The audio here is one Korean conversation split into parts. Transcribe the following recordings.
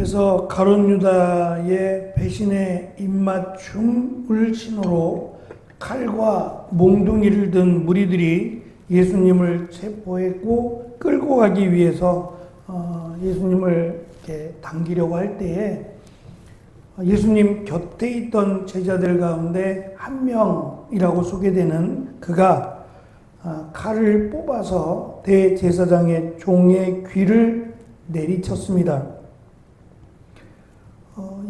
그래서 가룟 유다의 배신의 입맞춤을 신호로 칼과 몽둥이를 든 무리들이 예수님을 체포했고 끌고 가기 위해서 예수님을 이렇게 당기려고 할 때에 예수님 곁에 있던 제자들 가운데 한 명이라고 소개되는 그가 칼을 뽑아서 대제사장의 종의 귀를 내리쳤습니다.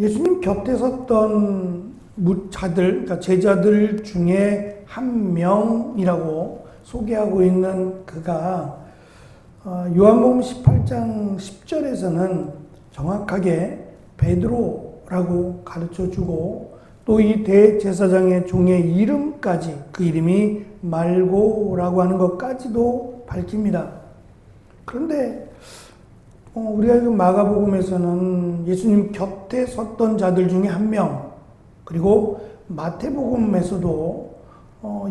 예수님 곁에 섰던 그러니까 제자들 중에 한 명이라고 소개하고 있는 그가 요한복음 18장 10절에서는 정확하게 베드로라고 가르쳐주고 또 이 대제사장의 종의 이름까지 그 이름이 말고라고 하는 것까지도 밝힙니다. 그런데 우리가 지금 마가복음에서는 예수님 곁에 섰던 자들 중에 한 명, 그리고 마태복음에서도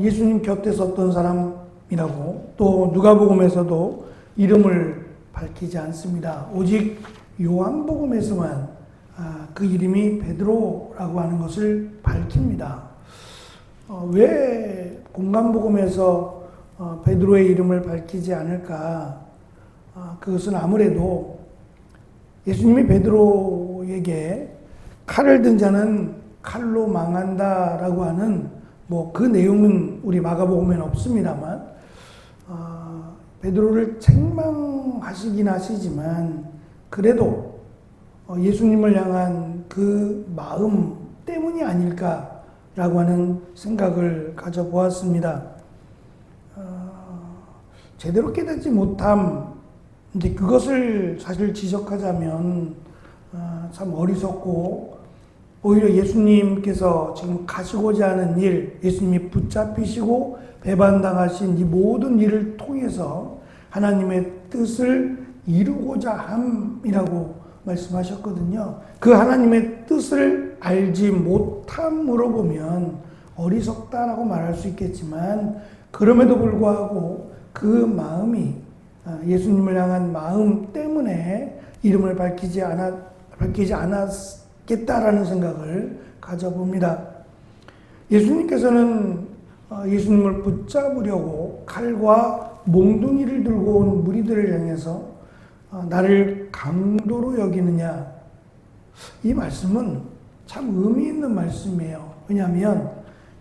예수님 곁에 섰던 사람이라고, 또 누가복음에서도 이름을 밝히지 않습니다. 오직 요한복음에서만 그 이름이 베드로라고 하는 것을 밝힙니다. 왜 공간복음에서 베드로의 이름을 밝히지 않을까? 그것은 아무래도 예수님이 베드로에게 칼을 든 자는 칼로 망한다라고 하는 그 내용은 우리 마가복음에는 없습니다만 베드로를 책망하시긴 하시지만 그래도 예수님을 향한 그 마음 때문이 아닐까라고 하는 생각을 가져보았습니다. 제대로 깨닫지 못함, 이제 그것을 사실 지적하자면 참 어리석고 오히려 예수님께서 지금 가시고자 하는 일, 예수님이 붙잡히시고 배반당하신 이 모든 일을 통해서 하나님의 뜻을 이루고자 함이라고 말씀하셨거든요. 그 하나님의 뜻을 알지 못함으로 보면 어리석다라고 말할 수 있겠지만 그럼에도 불구하고 그 마음이 예수님을 향한 마음 때문에 이름을 밝히지 않았겠다라는 생각을 가져봅니다. 예수님께서는 예수님을 붙잡으려고 칼과 몽둥이를 들고 온 무리들을 향해서 나를 강도로 여기느냐, 이 말씀은 참 의미 있는 말씀이에요. 왜냐하면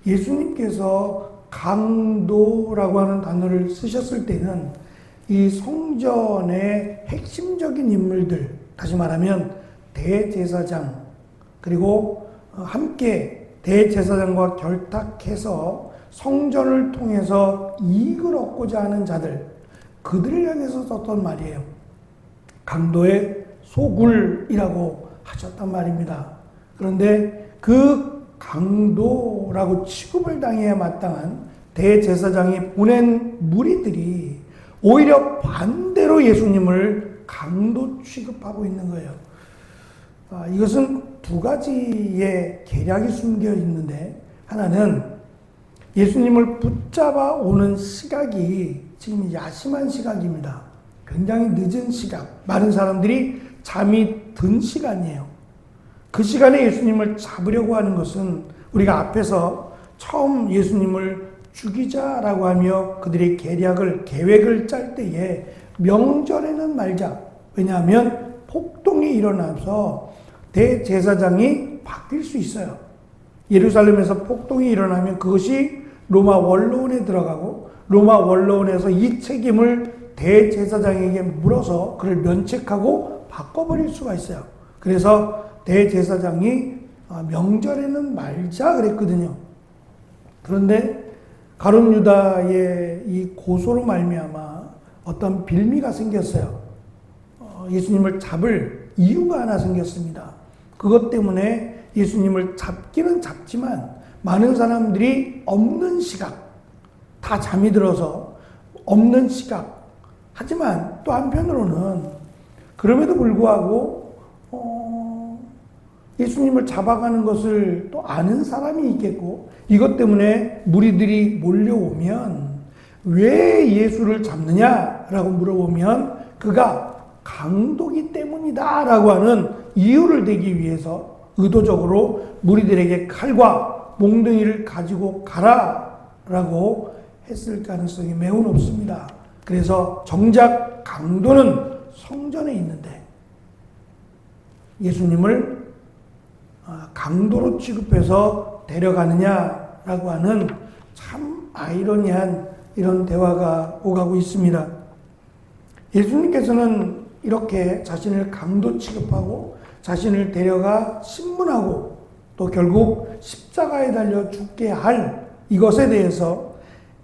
예수님께서 강도라고 하는 단어를 쓰셨을 때는 이 성전의 핵심적인 인물들, 다시 말하면 대제사장, 그리고 함께 대제사장과 결탁해서 성전을 통해서 이익을 얻고자 하는 자들, 그들을 향해서 썼던 말이에요. 강도의 소굴이라고 하셨단 말입니다. 그런데 그 강도라고 취급을 당해야 마땅한 대제사장이 보낸 무리들이 오히려 반대로 예수님을 강도 취급하고 있는 거예요. 이것은 두 가지의 계략이 숨겨 있는데, 하나는 예수님을 붙잡아 오는 시각이 지금 야심한 시각입니다. 굉장히 늦은 시각, 많은 사람들이 잠이 든 시간이에요. 그 시간에 예수님을 잡으려고 하는 것은 우리가 앞에서 처음 예수님을 죽이자라고 하며 그들의 계획을 짤 때에 명절에는 말자. 왜냐하면 폭동이 일어나서 대제사장이 바뀔 수 있어요. 예루살렘에서 폭동이 일어나면 그것이 로마 원로원에 들어가고 로마 원로원에서 이 책임을 대제사장에게 물어서 그를 면책하고 바꿔버릴 수가 있어요. 그래서 대제사장이 명절에는 말자 그랬거든요. 그런데 가룟 유다의 이 고소로 말미암아 어떤 빌미가 생겼어요. 예수님을 잡을 이유가 하나 생겼습니다. 그것 때문에 예수님을 잡기는 잡지만 많은 사람들이 없는 시각, 다 잠이 들어서 없는 시각, 하지만 또 한편으로는 그럼에도 불구하고 예수님을 잡아가는 것을 또 아는 사람이 있겠고 이것 때문에 무리들이 몰려오면 왜 예수를 잡느냐라고 물어보면 그가 강도기 때문이다 라고 하는 이유를 대기 위해서 의도적으로 무리들에게 칼과 몽둥이를 가지고 가라 라고 했을 가능성이 매우 높습니다. 그래서 정작 강도는 성전에 있는데 예수님을 강도로 취급해서 데려가느냐라고 하는 참 아이러니한 이런 대화가 오가고 있습니다. 예수님께서는 이렇게 자신을 강도 취급하고 자신을 데려가 신문하고 또 결국 십자가에 달려 죽게 할 이것에 대해서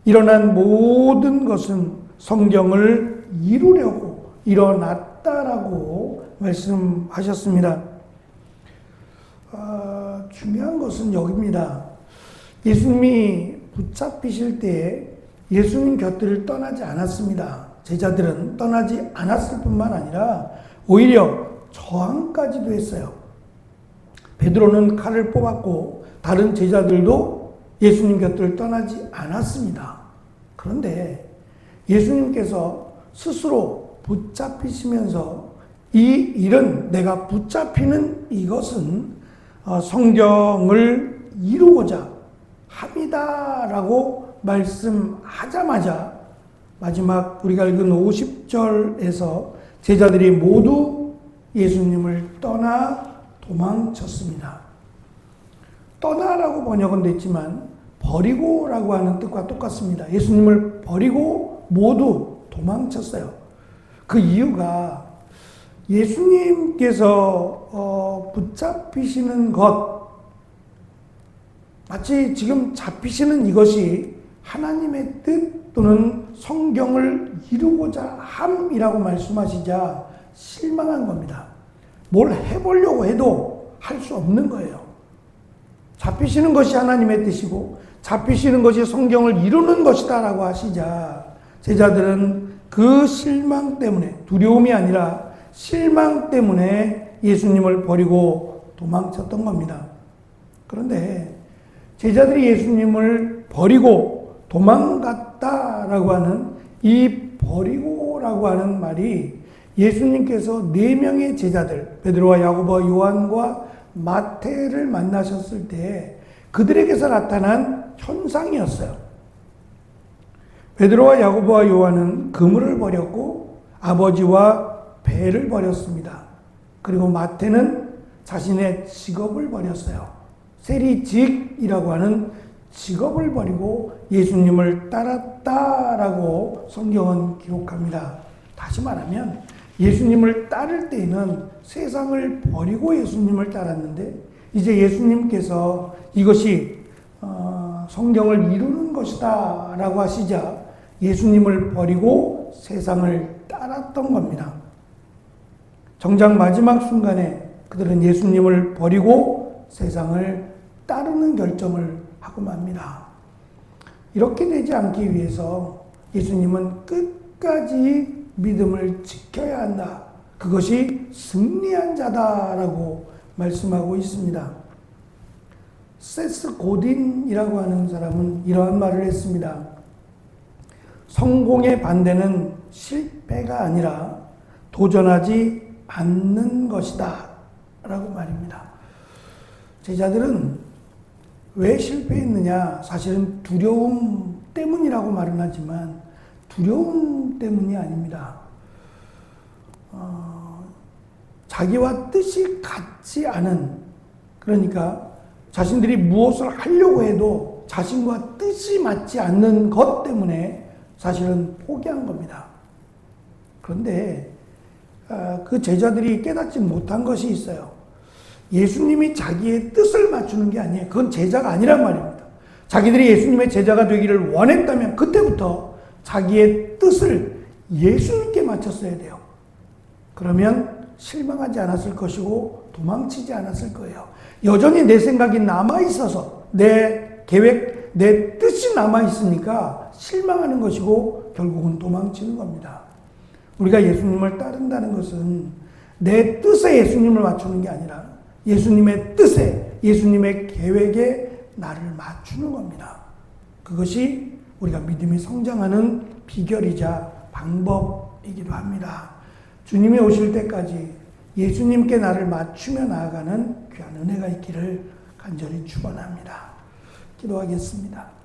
일어난 모든 것은 성경을 이루려고 일어났다라고 말씀하셨습니다. 중요한 것은 여기입니다. 예수님이 붙잡히실 때 예수님 곁을 떠나지 않았습니다. 제자들은 떠나지 않았을 뿐만 아니라 오히려 저항까지도 했어요. 베드로는 칼을 뽑았고 다른 제자들도 예수님 곁을 떠나지 않았습니다. 그런데 예수님께서 스스로 붙잡히시면서 이 일은 내가 붙잡히는 이것은 성경을 이루고자 합니다라고 말씀하자마자 마지막 우리가 읽은 50절에서 제자들이 모두 예수님을 떠나 도망쳤습니다. 떠나라고 번역은 됐지만 버리고라고 하는 뜻과 똑같습니다. 예수님을 버리고 모두 도망쳤어요. 그 이유가 예수님께서 붙잡히시는 것, 마치 지금 잡히시는 이것이 하나님의 뜻 또는 성경을 이루고자 함이라고 말씀하시자 실망한 겁니다. 뭘 해보려고 해도 할 수 없는 거예요. 잡히시는 것이 하나님의 뜻이고 잡히시는 것이 성경을 이루는 것이다 라고 하시자 제자들은 그 실망 때문에, 두려움이 아니라 실망 때문에 예수님을 버리고 도망쳤던 겁니다. 그런데 제자들이 예수님을 버리고 도망갔다라고 하는 이 버리고라고 하는 말이 예수님께서 4명의 제자들, 베드로와 야고보와 요한과 마태를 만나셨을 때 그들에게서 나타난 현상이었어요. 베드로와 야고보와 요한은 그물을 버렸고 아버지와 배를 버렸습니다. 그리고 마태는 자신의 직업을 버렸어요. 세리직이라고 하는 직업을 버리고 예수님을 따랐다라고 성경은 기록합니다. 다시 말하면 예수님을 따를 때에는 세상을 버리고 예수님을 따랐는데 이제 예수님께서 이것이 성경을 이루는 것이다 라고 하시자 예수님을 버리고 세상을 따랐던 겁니다. 정작 마지막 순간에 그들은 예수님을 버리고 세상을 따르는 결정을 하고 맙니다. 이렇게 되지 않기 위해서 예수님은 끝까지 믿음을 지켜야 한다. 그것이 승리한 자다라고 말씀하고 있습니다. 세스 고딘이라고 하는 사람은 이러한 말을 했습니다. 성공의 반대는 실패가 아니라 도전하지 않는 것이다 라고 말입니다. 제자들은 왜 실패했느냐? 사실은 두려움 때문이라고 말은 하지만 두려움 때문이 아닙니다. 자기와 뜻이 같지 않은, 그러니까 자신들이 무엇을 하려고 해도 자신과 뜻이 맞지 않는 것 때문에 사실은 포기한 겁니다. 그런데 그 제자들이 깨닫지 못한 것이 있어요. 예수님이 자기의 뜻을 맞추는 게 아니에요. 그건 제자가 아니란 말입니다. 자기들이 예수님의 제자가 되기를 원했다면 그때부터 자기의 뜻을 예수님께 맞췄어야 돼요. 그러면 실망하지 않았을 것이고 도망치지 않았을 거예요. 여전히 내 생각이 남아있어서 내 계획, 내 뜻이 남아있으니까 실망하는 것이고 결국은 도망치는 겁니다. 우리가 예수님을 따른다는 것은 내 뜻에 예수님을 맞추는 게 아니라 예수님의 뜻에, 예수님의 계획에 나를 맞추는 겁니다. 그것이 우리가 믿음이 성장하는 비결이자 방법이기도 합니다. 주님이 오실 때까지 예수님께 나를 맞추며 나아가는 귀한 은혜가 있기를 간절히 축원합니다. 기도하겠습니다.